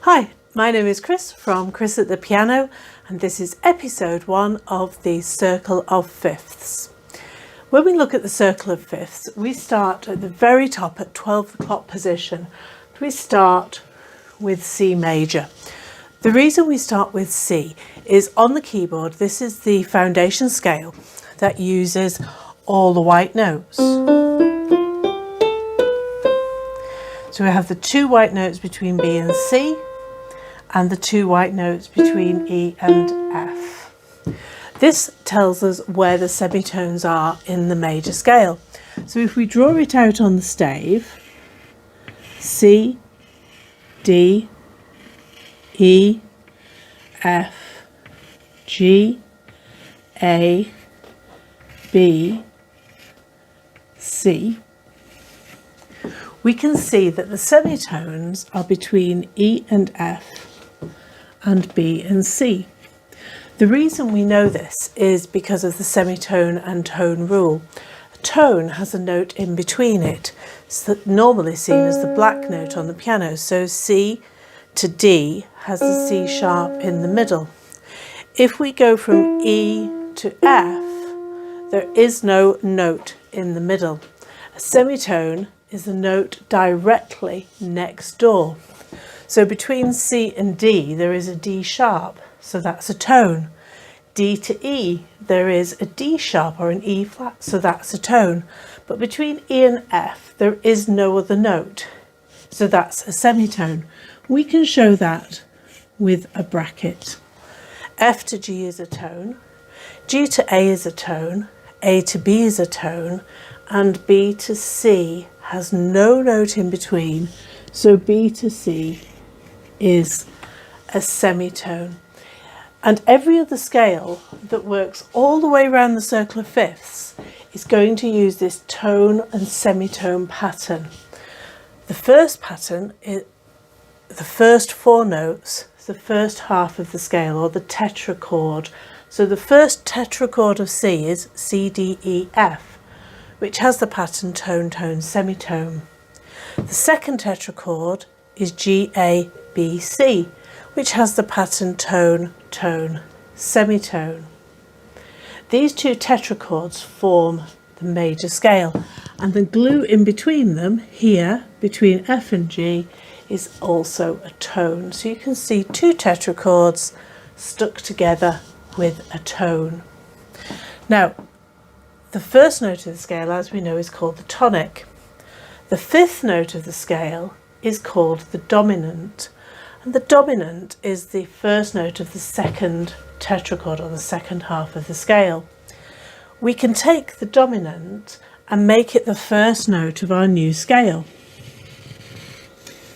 Hi, my name is Chris from Chris at the Piano, and this is episode 1 of the Circle of Fifths. When we look at the Circle of Fifths, we start at the very top at 12 o'clock position. We start with C major. The reason we start with C is on the keyboard, this is the foundation scale that uses all the white notes. So we have the 2 white notes between B and C, and the 2 white notes between E and F. This tells us where the semitones are in the major scale. So if we draw it out on the stave, C, D, E, F, G, A, B, C, we can see that the semitones are between E and F and B and C. The reason we know this is because of the semitone and tone rule. A tone has a note in between it, so normally seen as the black note on the piano. So C to D has the C sharp in the middle. If we go from E to F, there is no note in the middle. A semitone is a note directly next door. So between C and D there is a D sharp, so that's a tone. D to E there is a D sharp or an E flat, so that's a tone. But between E and F there is no other note, so that's a semitone. We can show that with a bracket. F to G is a tone, G to A is a tone, A to B is a tone, and B to C has no note in between, so B to C is a semitone. And every other scale that works all the way around the circle of fifths is going to use this tone and semitone pattern. The first pattern is the first 4 notes, the first half of the scale, or the tetrachord. So the first tetrachord of C is C, D, E, F, which has the pattern tone, tone, semitone. The second tetrachord is G, A, B, C, which has the pattern tone, tone, semitone. These 2 tetrachords form the major scale, and the glue in between them here, between F and G, is also a tone. So you can see 2 tetrachords stuck together with a tone. Now, the first note of the scale, as we know, is called the tonic. The 5th note of the scale is called the dominant, and the dominant is the first note of the second tetrachord, or the second half of the scale. We can take the dominant and make it the first note of our new scale.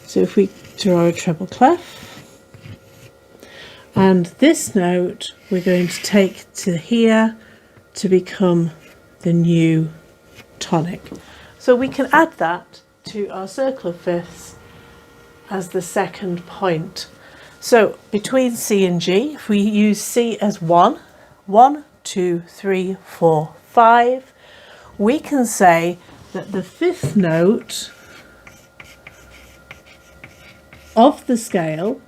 So if we draw a treble clef, and this note we're going to take to here to become the new tonic. So we can add that to our circle of fifths as the second point. So between C and G, if we use C as 1, 1, 2, 3, 4, 5, we can say that the 5th note of the scale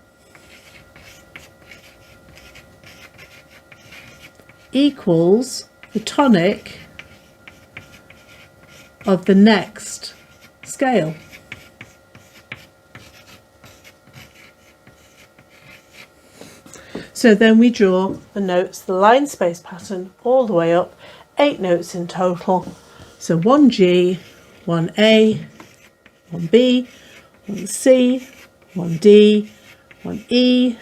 equals the tonic of the next scale. So then we draw the notes, the line space pattern, all the way up, 8 notes in total. So 1 G, 1 A, 1 B, 1 C, 1 D, 1 E,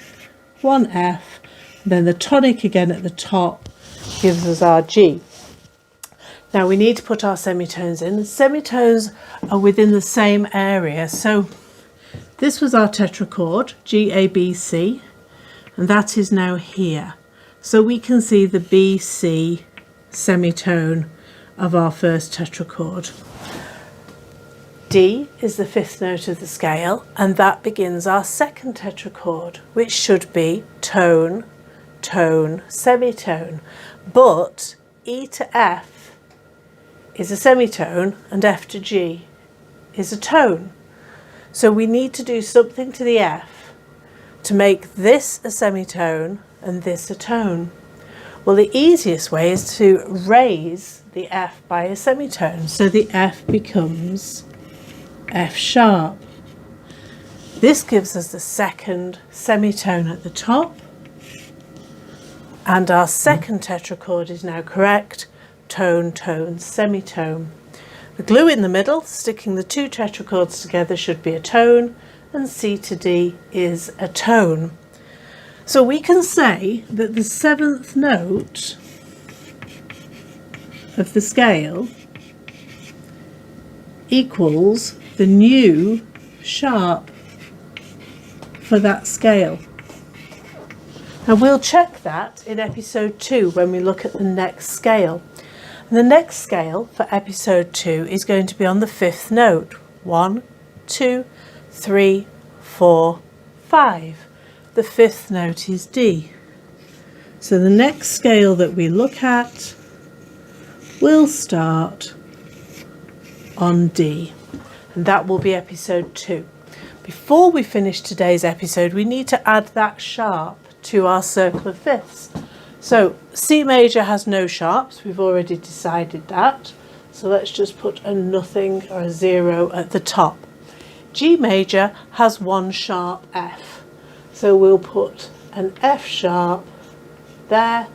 1 F, and then the tonic again at the top gives us our G. Now we need to put our semitones in. The semitones are within the same area. So this was our tetrachord, G, A, B, C, and that is now here. So we can see the B, C semitone of our first tetrachord. D is the 5th note of the scale, and that begins our second tetrachord, which should be tone, tone, semitone. But E to F is a semitone and F to G is a tone. So we need to do something to the F to make this a semitone and this a tone? Well, the easiest way is to raise the F by a semitone. So the F becomes F sharp. This gives us the second semitone at the top. And our second tetrachord is now correct. Tone, tone, semitone. The glue in the middle, sticking the two tetrachords together, should be a tone, and C to D is a tone. So we can say that the seventh note of the scale equals the new sharp for that scale. And we'll check that in episode 2 when we look at the next scale. And the next scale for episode 2 is going to be on the fifth note. 1, 2, 3, 4, 5. The fifth note is D. So the next scale that we look at will start on D. And that will be episode 2. Before we finish today's episode, we need to add that sharp to our circle of fifths. So C major has no sharps, we've already decided that. So let's just put a nothing or a 0 at the top. G major has one sharp F. So we'll put an F sharp there,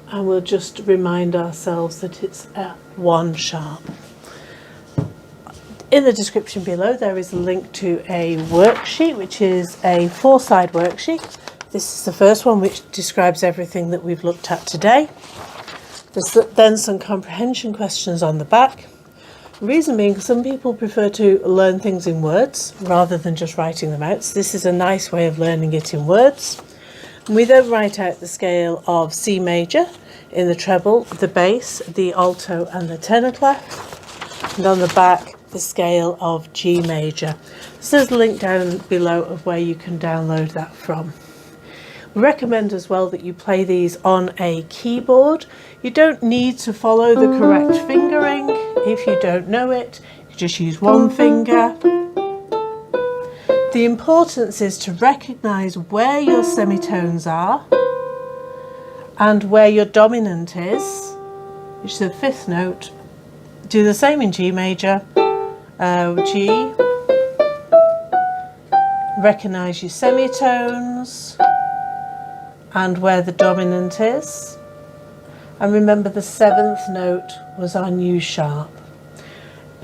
and we'll just remind ourselves that it's a 1 sharp. In the description below there is a link to a worksheet, which is a 4-side worksheet. This is the first one, which describes everything that we've looked at today. There's then some comprehension questions on the back. The reason being, some people prefer to learn things in words rather than just writing them out. So this is a nice way of learning it in words. And we then write out the scale of C major in the treble, the bass, the alto and the tenor clef. And on the back, the scale of G major. So there's a link down below of where you can download that from. We recommend as well that you play these on a keyboard. You don't need to follow the correct fingering. If you don't know it, you just use one finger. The importance is to recognise where your semitones are and where your dominant is, which is the fifth note. Do the same in G major. G. Recognise your semitones and where the dominant is. And remember, the seventh note was our new sharp.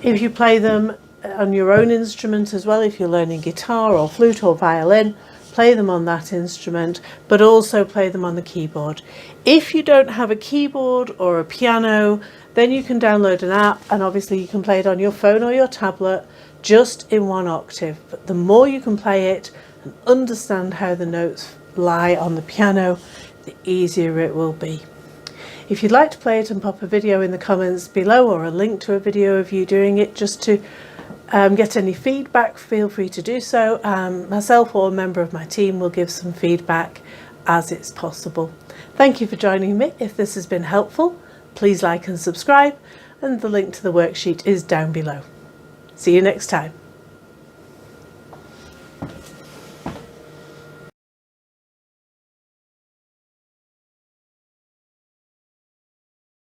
If you play them on your own instrument as well, if you're learning guitar or flute or violin, play them on that instrument, but also play them on the keyboard. If you don't have a keyboard or a piano, then you can download an app, and obviously you can play it on your phone or your tablet just in 1 octave. But the more you can play it and understand how the notes lie on the piano, the easier it will be. If you'd like to play it and pop a video in the comments below, or a link to a video of you doing it, just to get any feedback, feel free to do so. Myself or a member of my team will give some feedback as it's possible. Thank you for joining me. If this has been helpful, please like and subscribe, and the link to the worksheet is down below. See you next time.